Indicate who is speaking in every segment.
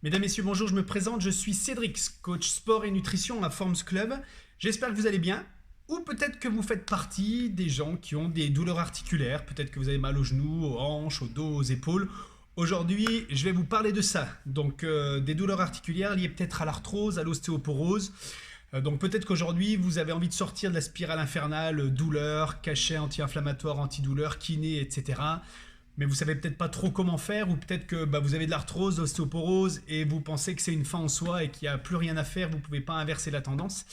Speaker 1: Mesdames, Messieurs, bonjour, je me présente, je suis Cédric, coach sport et nutrition à Forms Club. J'espère que vous allez bien, ou peut-être que vous faites partie des gens qui ont des douleurs articulaires, peut-être que vous avez mal aux genoux, aux hanches, au dos, aux épaules. Aujourd'hui, je vais vous parler de ça, donc des douleurs articulaires liées peut-être à l'arthrose, à l'ostéoporose. Donc peut-être qu'aujourd'hui, vous avez envie de sortir de la spirale infernale, douleur, cachet anti-inflammatoire, antidouleur, kiné, etc. Mais vous savez peut-être pas trop comment faire, ou peut-être que vous avez de l'arthrose, l'ostéoporose, et vous pensez que c'est une fin en soi et qu'il n'y a plus rien à faire, vous ne pouvez pas inverser la tendance.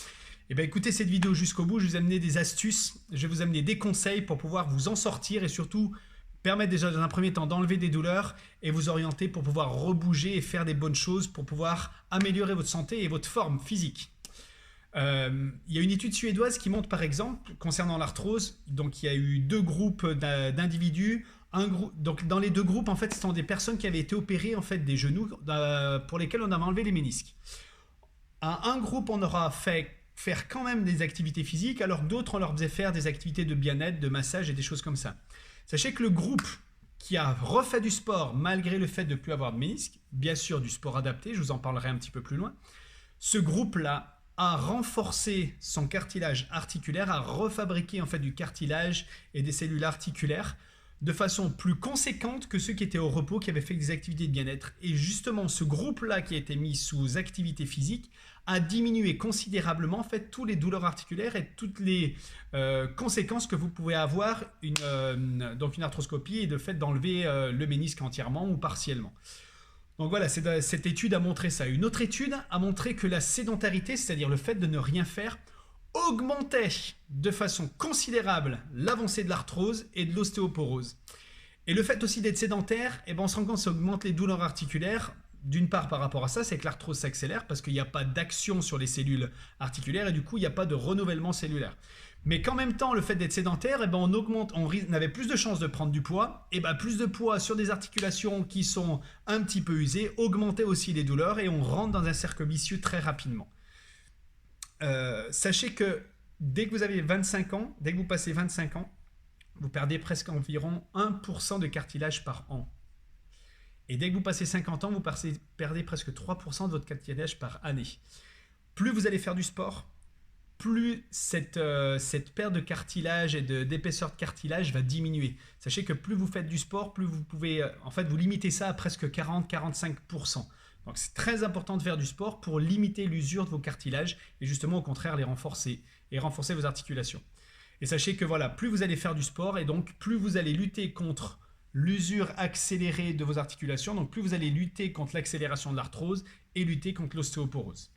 Speaker 1: Eh bien écoutez cette vidéo jusqu'au bout, je vais vous amener des astuces, je vais vous amener des conseils pour pouvoir vous en sortir et surtout permettre déjà dans un premier temps d'enlever des douleurs et vous orienter pour pouvoir rebouger et faire des bonnes choses pour pouvoir améliorer votre santé et votre forme physique. Il y a une étude suédoise qui montre par exemple concernant l'arthrose, donc il y a eu deux groupes d'individus. Donc dans les deux groupes en fait ce sont des personnes qui avaient été opérées en fait des genoux pour lesquels on avait enlevé les ménisques. À un groupe on aura fait faire quand même des activités physiques alors que d'autres on leur faisait faire des activités de bien-être, de massage et des choses comme ça. Sachez que le groupe qui a refait du sport malgré le fait de ne plus avoir de ménisques, bien sûr du sport adapté, je vous en parlerai un petit peu plus loin, ce groupe-là a renforcé son cartilage articulaire, a refabriqué en fait du cartilage et des cellules articulaires de façon plus conséquente que ceux qui étaient au repos, qui avaient fait des activités de bien-être. Et justement, ce groupe-là qui a été mis sous activité physique a diminué considérablement en fait tous les douleurs articulaires et toutes les conséquences que vous pouvez avoir donc une arthroscopie et le fait d'enlever le ménisque entièrement ou partiellement. Donc voilà, cette étude a montré ça. Une autre étude a montré que la sédentarité, c'est-à-dire le fait de ne rien faire, augmentait de façon considérable l'avancée de l'arthrose et de l'ostéoporose. Et le fait aussi d'être sédentaire, on se rend compte que ça augmente les douleurs articulaires. D'une part par rapport à ça, c'est que l'arthrose s'accélère parce qu'il n'y a pas d'action sur les cellules articulaires et du coup il n'y a pas de renouvellement cellulaire. Mais qu'en même temps, le fait d'être sédentaire, on avait plus de chances de prendre du poids, et plus de poids sur des articulations qui sont un petit peu usées, augmentait aussi les douleurs et on rentre dans un cercle vicieux très rapidement. Sachez que dès que vous avez 25 ans, dès que vous passez 25 ans, vous perdez presque environ 1% de cartilage par an. Et dès que vous passez 50 ans, vous perdez presque 3% de votre cartilage par année. Plus vous allez faire du sport, plus cette perte de cartilage et d'épaisseur de cartilage va diminuer. Sachez que plus vous faites du sport, plus vous pouvez, vous limitez ça à presque 40-45%. Donc c'est très important de faire du sport pour limiter l'usure de vos cartilages et justement au contraire les renforcer et renforcer vos articulations. Et sachez que voilà, plus vous allez faire du sport et donc plus vous allez lutter contre l'usure accélérée de vos articulations, donc plus vous allez lutter contre l'accélération de l'arthrose et lutter contre l'ostéoporose.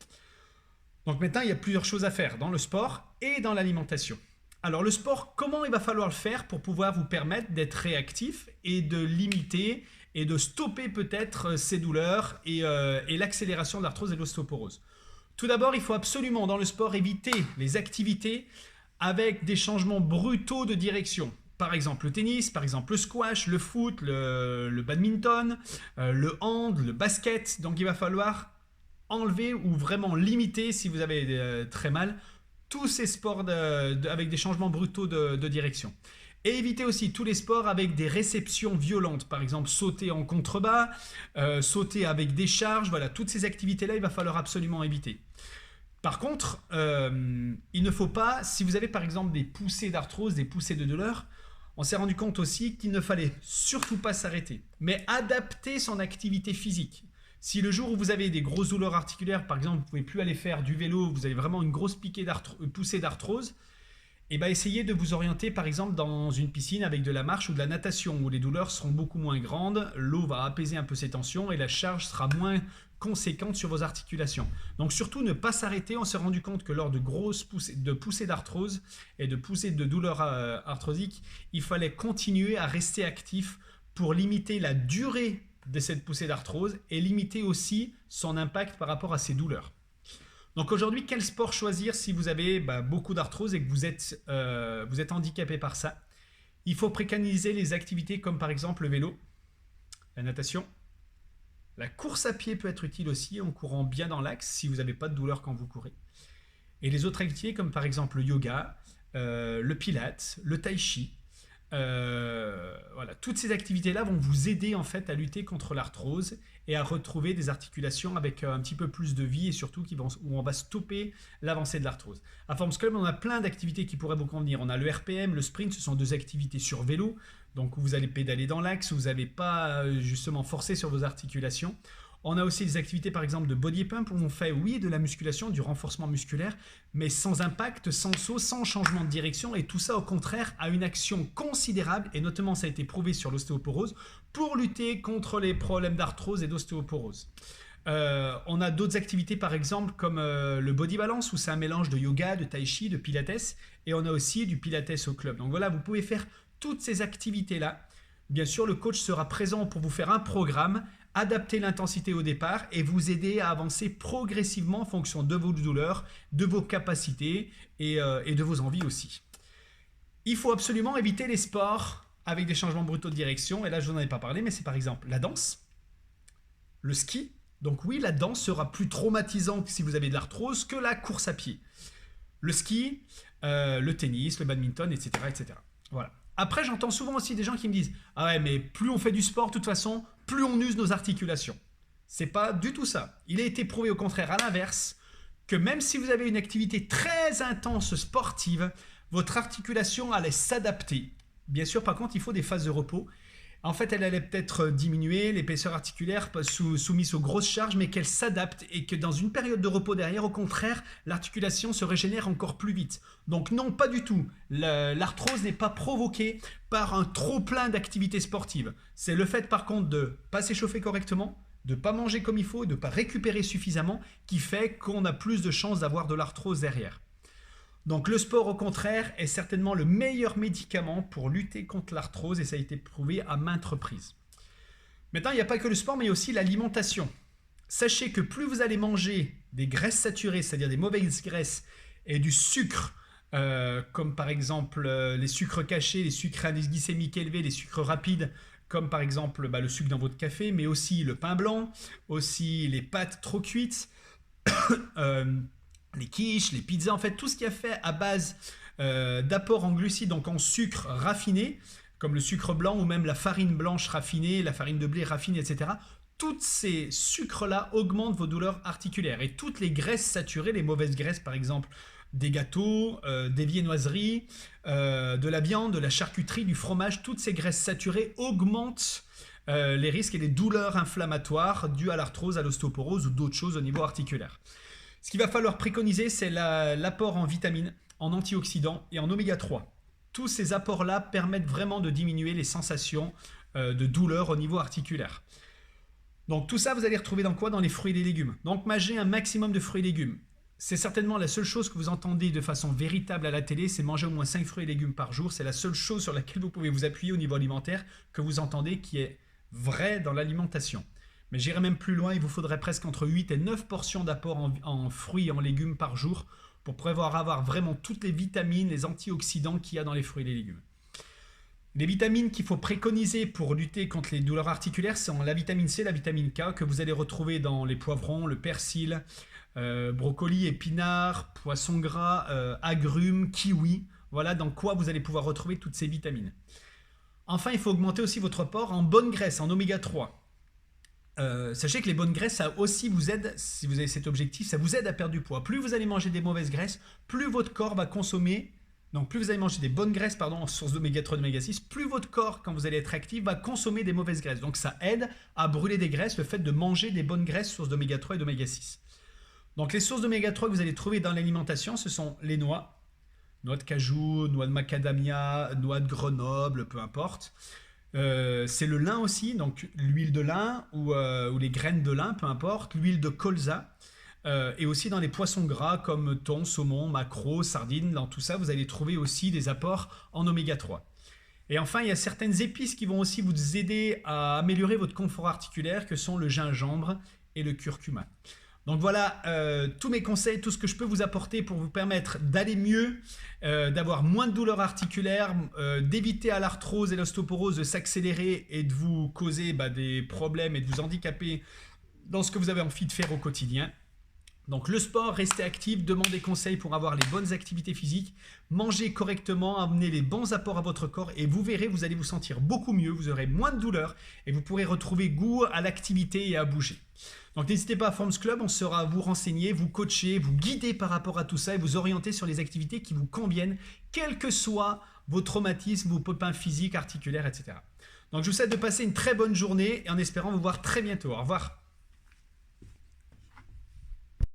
Speaker 1: Donc maintenant, il y a plusieurs choses à faire dans le sport et dans l'alimentation. Alors le sport, comment il va falloir le faire pour pouvoir vous permettre d'être réactif et de limiter et de stopper peut-être ces douleurs et l'accélération de l'arthrose et de l'ostéoporose. Tout d'abord, il faut absolument dans le sport éviter les activités avec des changements brutaux de direction. Par exemple le tennis, par exemple le squash, le foot, le badminton, le hand, le basket. Donc il va falloir enlever ou vraiment limiter, si vous avez très mal, tous ces sports avec des changements brutaux de direction. Et éviter aussi tous les sports avec des réceptions violentes, par exemple sauter en contrebas, sauter avec des charges, voilà, toutes ces activités-là, il va falloir absolument éviter. Par contre, il ne faut pas, si vous avez par exemple des poussées d'arthrose, des poussées de douleur, on s'est rendu compte aussi qu'il ne fallait surtout pas s'arrêter, mais adapter son activité physique. Si le jour où vous avez des grosses douleurs articulaires, par exemple, vous ne pouvez plus aller faire du vélo, vous avez vraiment une grosse poussée d'arthrose, essayez de vous orienter par exemple dans une piscine avec de la marche ou de la natation où les douleurs seront beaucoup moins grandes, l'eau va apaiser un peu ces tensions et la charge sera moins conséquente sur vos articulations. Donc surtout ne pas s'arrêter, on s'est rendu compte que lors de grosses poussées d'arthrose et de poussées de douleurs arthrosiques, il fallait continuer à rester actif pour limiter la durée de cette poussée d'arthrose et limiter aussi son impact par rapport à ces douleurs. Donc aujourd'hui, quel sport choisir si vous avez beaucoup d'arthrose et que vous êtes handicapé par ça? Il faut préconiser les activités comme par exemple le vélo, la natation. La course à pied peut être utile aussi en courant bien dans l'axe si vous n'avez pas de douleur quand vous courez. Et les autres activités comme par exemple le yoga, le pilates, le tai chi, Voilà, toutes ces activités-là vont vous aider en fait à lutter contre l'arthrose et à retrouver des articulations avec un petit peu plus de vie et surtout où on va stopper l'avancée de l'arthrose. À Forms Club, on a plein d'activités qui pourraient vous convenir. On a le RPM, le sprint, ce sont deux activités sur vélo, donc vous allez pédaler dans l'axe, vous n'allez pas justement forcer sur vos articulations. On a aussi des activités par exemple de body pump où on fait oui de la musculation, du renforcement musculaire, mais sans impact, sans saut, sans changement de direction et tout ça au contraire a une action considérable et notamment ça a été prouvé sur l'ostéoporose pour lutter contre les problèmes d'arthrose et d'ostéoporose. On a d'autres activités par exemple comme le body balance où c'est un mélange de yoga, de tai chi, de pilates et on a aussi du pilates au club. Donc voilà, vous pouvez faire toutes ces activités là. Bien sûr, le coach sera présent pour vous faire un programme, adapter l'intensité au départ et vous aider à avancer progressivement en fonction de vos douleurs, de vos capacités et de vos envies aussi. Il faut absolument éviter les sports avec des changements brutaux de direction. Et là, je n'en ai pas parlé, mais c'est par exemple la danse, le ski. Donc oui, la danse sera plus traumatisante si vous avez de l'arthrose que la course à pied. Le ski, le tennis, le badminton, etc. etc. Voilà. Après, j'entends souvent aussi des gens qui me disent « Ah ouais, mais plus on fait du sport, de toute façon, plus on use nos articulations. » C'est pas du tout ça. Il a été prouvé au contraire à l'inverse que même si vous avez une activité très intense sportive, votre articulation allait s'adapter. Bien sûr, par contre, il faut des phases de repos. En fait, elle allait peut-être diminuer l'épaisseur articulaire soumise aux grosses charges, mais qu'elle s'adapte et que dans une période de repos derrière, au contraire, l'articulation se régénère encore plus vite. Donc non, pas du tout. L'arthrose n'est pas provoquée par un trop plein d'activités sportives. C'est le fait par contre de ne pas s'échauffer correctement, de ne pas manger comme il faut, de ne pas récupérer suffisamment, qui fait qu'on a plus de chances d'avoir de l'arthrose derrière. Donc le sport au contraire est certainement le meilleur médicament pour lutter contre l'arthrose et ça a été prouvé à maintes reprises. Maintenant, il n'y a pas que le sport mais il y a aussi l'alimentation. Sachez que plus vous allez manger des graisses saturées, c'est-à-dire des mauvaises graisses et du sucre, comme par exemple les sucres cachés, les sucres à indice glycémique élevé, les sucres rapides, comme par exemple le sucre dans votre café, mais aussi le pain blanc, aussi les pâtes trop cuites, les quiches, les pizzas, en fait tout ce qui est fait à base d'apport en glucides, donc en sucre raffiné, comme le sucre blanc ou même la farine blanche raffinée, la farine de blé raffinée, etc. Tous ces sucres-là augmentent vos douleurs articulaires. Et toutes les graisses saturées, les mauvaises graisses par exemple, des gâteaux, des viennoiseries, de la viande, de la charcuterie, du fromage, toutes ces graisses saturées augmentent les risques et les douleurs inflammatoires dues à l'arthrose, à l'ostéoporose ou d'autres choses au niveau articulaire. Ce qu'il va falloir préconiser, c'est l'apport en vitamines, en antioxydants et en oméga 3. Tous ces apports-là permettent vraiment de diminuer les sensations de douleur au niveau articulaire. Donc tout ça, vous allez retrouver dans quoi? Dans les fruits et les légumes. Donc manger un maximum de fruits et légumes. C'est certainement la seule chose que vous entendez de façon véritable à la télé, c'est manger au moins 5 fruits et légumes par jour. C'est la seule chose sur laquelle vous pouvez vous appuyer au niveau alimentaire que vous entendez qui est vrai dans l'alimentation. Mais j'irai même plus loin, il vous faudrait presque entre 8 et 9 portions d'apport en fruits et en légumes par jour pour pouvoir avoir vraiment toutes les vitamines, les antioxydants qu'il y a dans les fruits et les légumes. Les vitamines qu'il faut préconiser pour lutter contre les douleurs articulaires sont la vitamine C, la vitamine K que vous allez retrouver dans les poivrons, le persil, brocoli, épinards, poisson gras, agrumes, kiwi. Voilà dans quoi vous allez pouvoir retrouver toutes ces vitamines. Enfin, il faut augmenter aussi votre apport en bonne graisse, en oméga 3. Sachez que les bonnes graisses, ça aussi vous aide, si vous avez cet objectif, ça vous aide à perdre du poids. Plus vous allez manger des mauvaises graisses, plus votre corps va consommer, donc plus vous allez manger des bonnes graisses, en source d'oméga 3 et d'oméga 6, plus votre corps, quand vous allez être actif, va consommer des mauvaises graisses. Donc ça aide à brûler des graisses, le fait de manger des bonnes graisses, sources d'oméga 3 et d'oméga 6. Donc les sources d'oméga 3 que vous allez trouver dans l'alimentation, ce sont les noix, noix de cajou, noix de macadamia, noix de Grenoble, peu importe. C'est le lin aussi, donc l'huile de lin ou les graines de lin, peu importe, l'huile de colza, et aussi dans les poissons gras comme thon, saumon, maquereau, sardines, dans tout ça, vous allez trouver aussi des apports en oméga 3. Et enfin, il y a certaines épices qui vont aussi vous aider à améliorer votre confort articulaire, que sont le gingembre et le curcuma. Donc voilà tous mes conseils, tout ce que je peux vous apporter pour vous permettre d'aller mieux, d'avoir moins de douleurs articulaires, d'éviter à l'arthrose et l'ostéoporose de s'accélérer et de vous causer des problèmes et de vous handicaper dans ce que vous avez envie de faire au quotidien. Donc le sport, restez actif, demandez conseil pour avoir les bonnes activités physiques, mangez correctement, amenez les bons apports à votre corps et vous verrez, vous allez vous sentir beaucoup mieux, vous aurez moins de douleur et vous pourrez retrouver goût à l'activité et à bouger. Donc n'hésitez pas à Forms Club, on sera vous renseigner, vous coacher, vous guider par rapport à tout ça et vous orienter sur les activités qui vous conviennent, quels que soient vos traumatismes, vos pépins physiques, articulaires, etc. Donc je vous souhaite de passer une très bonne journée et en espérant vous voir très bientôt. Au revoir.